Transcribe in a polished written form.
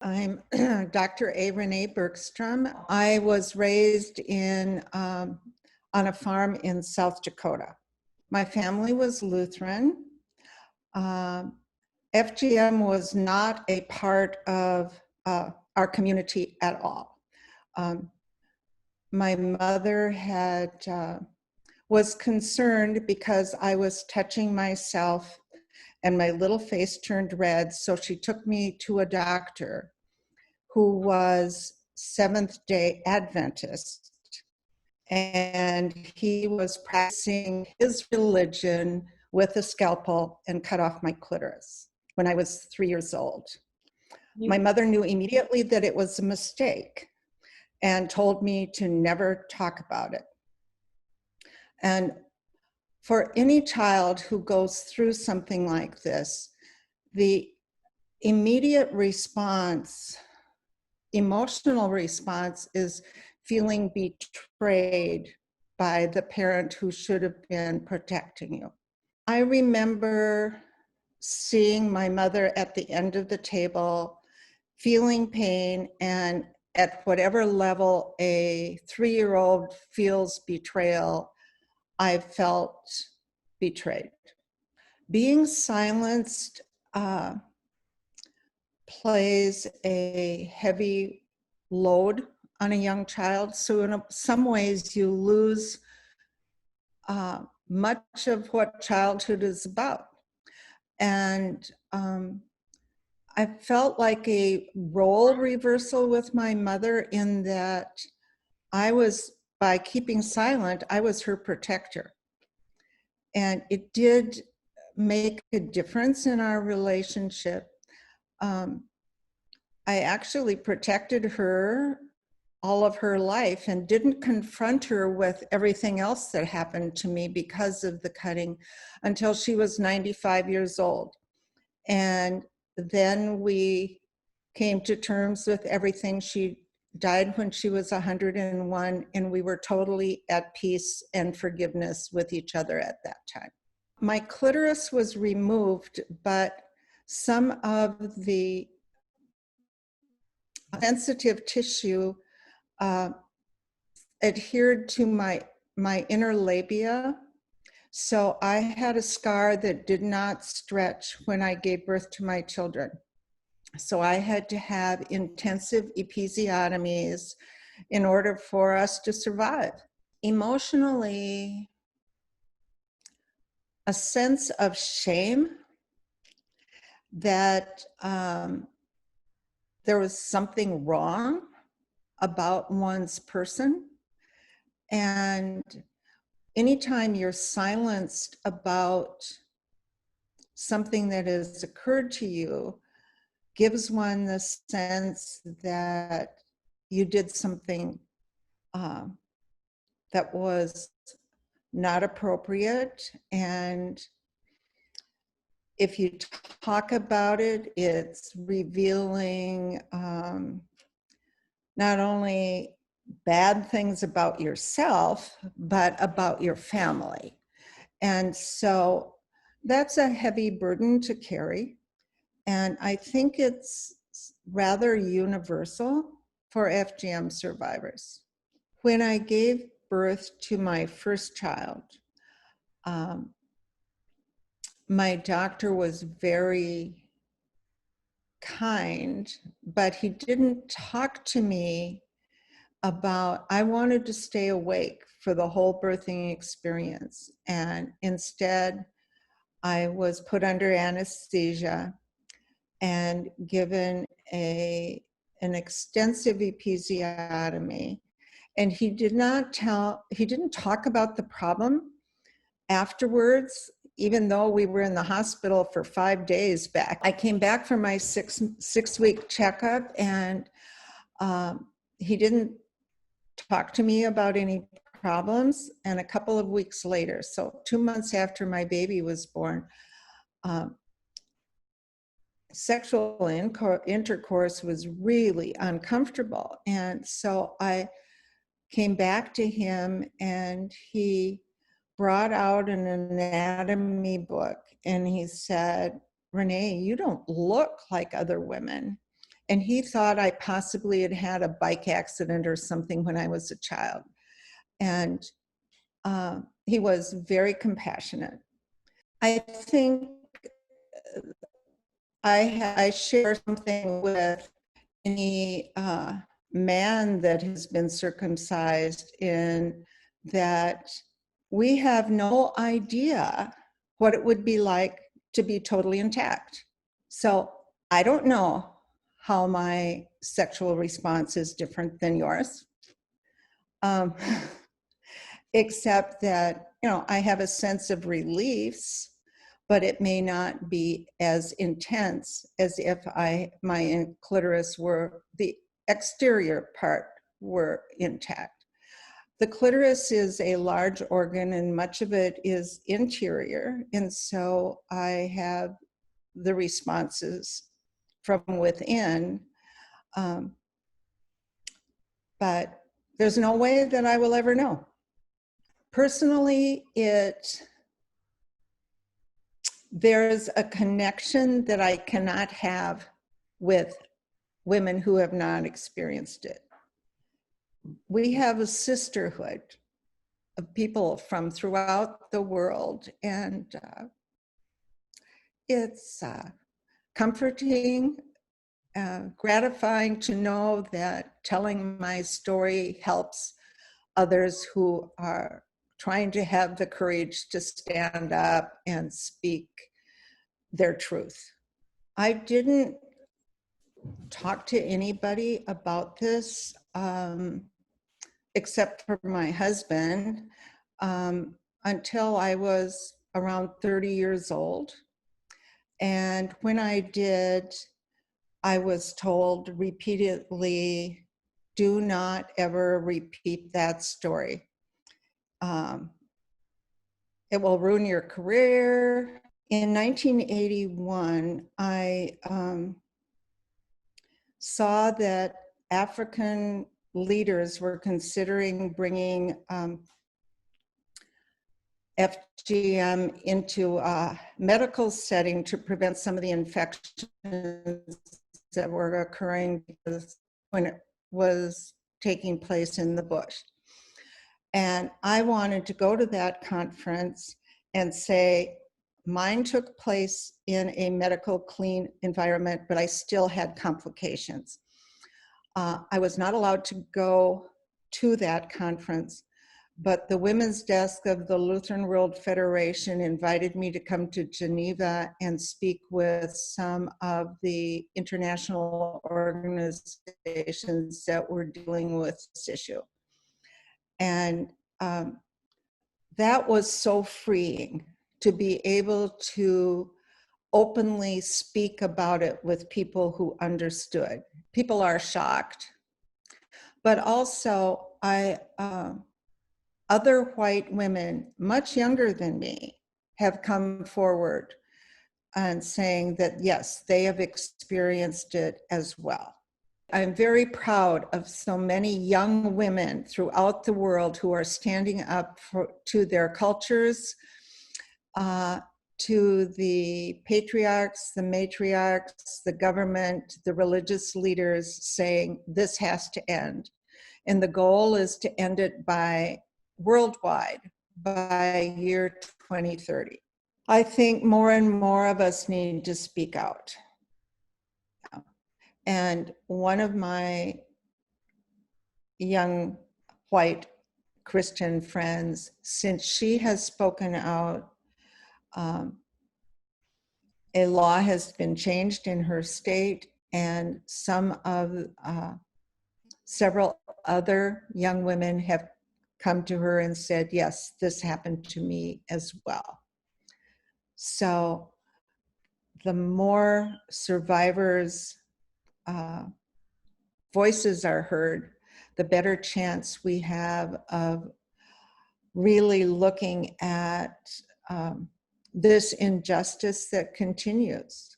I'm Dr. A. Renee Bergstrom. I was raised on a farm in South Dakota. My family was Lutheran. FGM was not a part of our community at all. My mother was concerned because I was touching myself and my little face turned red, so she took me to a doctor who was Seventh-day Adventist, and he was practicing his religion with a scalpel and cut off my clitoris when I was 3 years old. My mother knew immediately that it was a mistake and told me to never talk about it. And for any child who goes through something like this, the immediate response, emotional response, is feeling betrayed by the parent who should have been protecting you. I remember seeing my mother at the end of the table, feeling pain, and at whatever level a 3-year-old feels betrayal, I felt betrayed. Being silenced plays a heavy load on a young child. So in some ways you lose much of what childhood is about. And I felt like a role reversal with my mother in that by keeping silent, I was her protector. And it did make a difference in our relationship. I actually protected her all of her life and didn't confront her with everything else that happened to me because of the cutting until she was 95 years old. And then we came to terms with everything. She died when she was 101, and we were totally at peace and forgiveness with each other at that time. My clitoris was removed, but some of the sensitive tissue adhered to my inner labia. So I had a scar that did not stretch when I gave birth to my children. So I had to have intensive episiotomies in order for us to survive. Emotionally, a sense of shame that there was something wrong about one's person. And anytime you're silenced about something that has occurred to you, gives one the sense that you did something that was not appropriate. And if you talk about it, it's revealing not only bad things about yourself, but about your family. And so that's a heavy burden to carry. And I think it's rather universal for FGM survivors. When I gave birth to my first child, my doctor was very kind, but he didn't talk to me about, I wanted to stay awake for the whole birthing experience. And instead, I was put under anesthesia and given an extensive episiotomy. And he didn't talk about the problem afterwards, even though we were in the hospital for 5 days back. I came back from my six-week checkup, and he didn't talk to me about any problems. And a couple of weeks later, so 2 months after my baby was born, sexual intercourse was really uncomfortable. And so I came back to him, and he brought out an anatomy book, and he said, "Renee, you don't look like other women." And he thought I possibly had had a bike accident or something when I was a child. And he was very compassionate. I think I share something with any man that has been circumcised, in that we have no idea what it would be like to be totally intact. So I don't know how my sexual response is different than yours, except that, I have a sense of reliefs, but it may not be as intense as if my clitoris were, the exterior part were intact. The clitoris is a large organ and much of it is interior. And so I have the responses from within. But there's no way that I will ever know. Personally, there's a connection that I cannot have with women who have not experienced it. We have a sisterhood of people from throughout the world, and it's comforting, gratifying to know that telling my story helps others who are trying to have the courage to stand up and speak their truth. I didn't talk to anybody about this except for my husband until I was around 30 years old. And when I did, I was told repeatedly, do not ever repeat that story. It will ruin your career. In 1981, I saw that African leaders were considering bringing FGM into a medical setting to prevent some of the infections that were occurring when it was taking place in the bush. And I wanted to go to that conference and say, mine took place in a medical clean environment, but I still had complications. I was not allowed to go to that conference, but the women's desk of the Lutheran World Federation invited me to come to Geneva and speak with some of the international organizations that were dealing with this issue. And that was so freeing to be able to openly speak about it with people who understood. People are shocked, but also other white women, much younger than me, have come forward and saying that, yes, they have experienced it as well. I'm very proud of so many young women throughout the world who are standing up to their cultures, to the patriarchs, the matriarchs, the government, the religious leaders, saying this has to end. And the goal is to end it worldwide by year 2030. I think more and more of us need to speak out. And one of my young white Christian friends, since she has spoken out, a law has been changed in her state, and several other young women have come to her and said, yes, this happened to me as well. So the more survivors' voices are heard, the better chance we have of really looking at this injustice that continues.